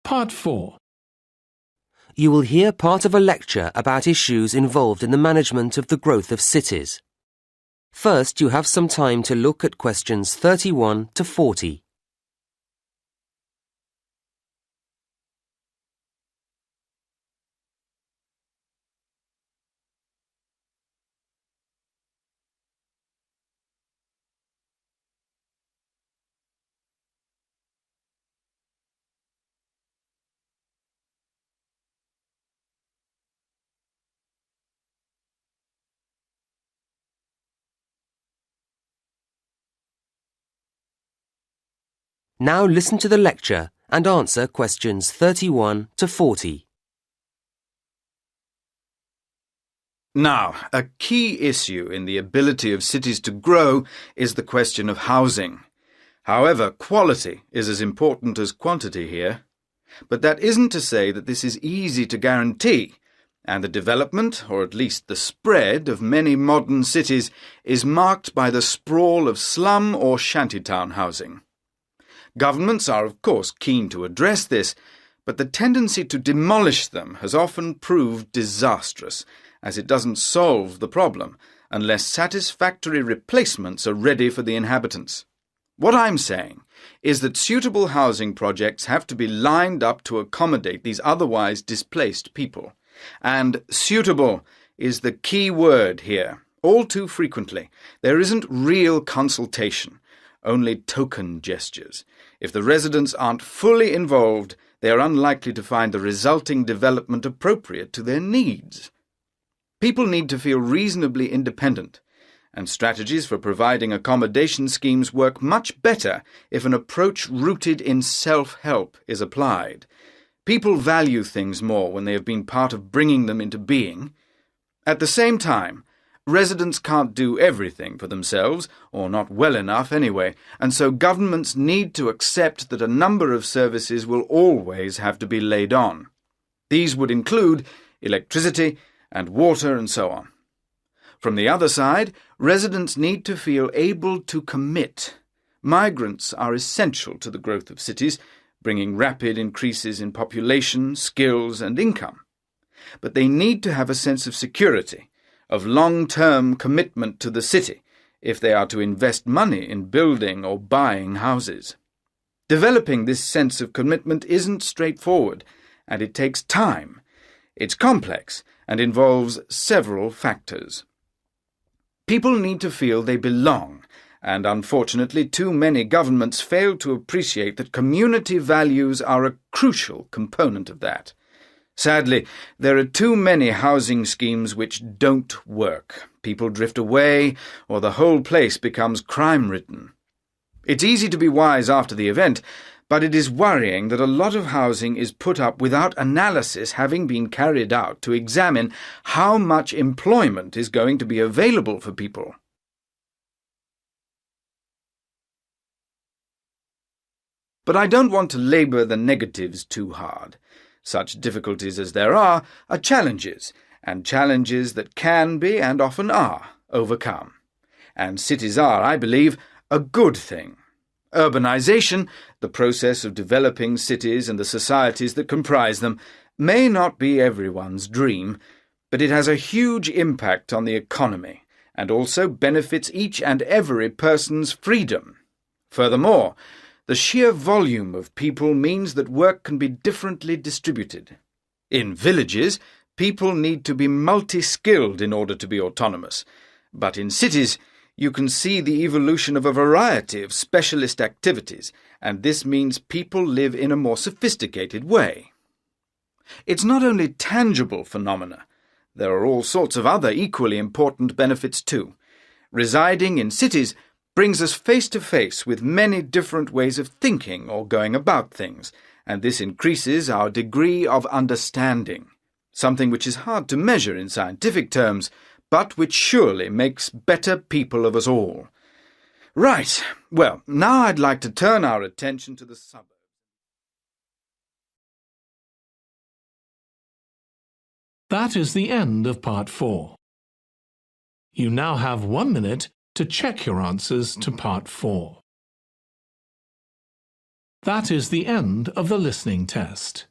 Part 4. You will hear part of a lecture about issues involved in the management of the growth of cities. First, you have some time to look at questions 31 to 40. Now listen to the lecture and answer questions 31 to 40. Now, a key issue in the ability of cities to grow is the question of housing. However, quality is as important as quantity here. But that isn't to say that this is easy to guarantee, and the development, or at least the spread, of many modern cities is marked by the sprawl of slum or shantytown housing. Governments are, of course, keen to address this, but the tendency to demolish them has often proved disastrous, as it doesn't solve the problem unless satisfactory replacements are ready for the inhabitants. What I'm saying is that suitable housing projects have to be lined up to accommodate these otherwise displaced people. And suitable is the key word here. All too frequently, there isn't real consultation, only token gestures. If the residents aren't fully involved, they are unlikely to find the resulting development appropriate to their needs. People need to feel reasonably independent, and strategies for providing accommodation schemes work much better if an approach rooted in self-help is applied. People value things more when they have been part of bringing them into being. At the same time, residents can't do everything for themselves, or not well enough anyway, and so governments need to accept that a number of services will always have to be laid on. These would include electricity and water and so on. From the other side, residents need to feel able to commit. Migrants are essential to the growth of cities, bringing rapid increases in population, skills and income. But they need to have a sense of security, of long-term commitment to the city, if they are to invest money in building or buying houses. Developing this sense of commitment isn't straightforward, and it takes time. It's complex and involves several factors. People need to feel they belong, and unfortunately too many governments fail to appreciate that community values are a crucial component of that. Sadly, there are too many housing schemes which don't work. People drift away, or the whole place becomes crime-ridden. It's easy to be wise after the event, but it is worrying that a lot of housing is put up without analysis having been carried out to examine how much employment is going to be available for people. But I don't want to labour the negatives too hard. Such difficulties as there are challenges, and challenges that can be, and often are, overcome. And cities are, I believe, a good thing. Urbanisation, the process of developing cities and the societies that comprise them, may not be everyone's dream, but it has a huge impact on the economy, and also benefits each and every person's freedom. Furthermore, the sheer volume of people means that work can be differently distributed. In villages, people need to be multi-skilled in order to be autonomous, but in cities, you can see the evolution of a variety of specialist activities, and this means people live in a more sophisticated way. It's not only tangible phenomena. There are all sorts of other equally important benefits too. Residing in cities brings us face to face with many different ways of thinking or going about things, and this increases our degree of understanding, something which is hard to measure in scientific terms, but which surely makes better people of us all. Right, well, now I'd like to turn our attention to the suburbs. That is the end of Part 4. You now have 1 minute to check your answers to Part 4. That is the end of the listening test.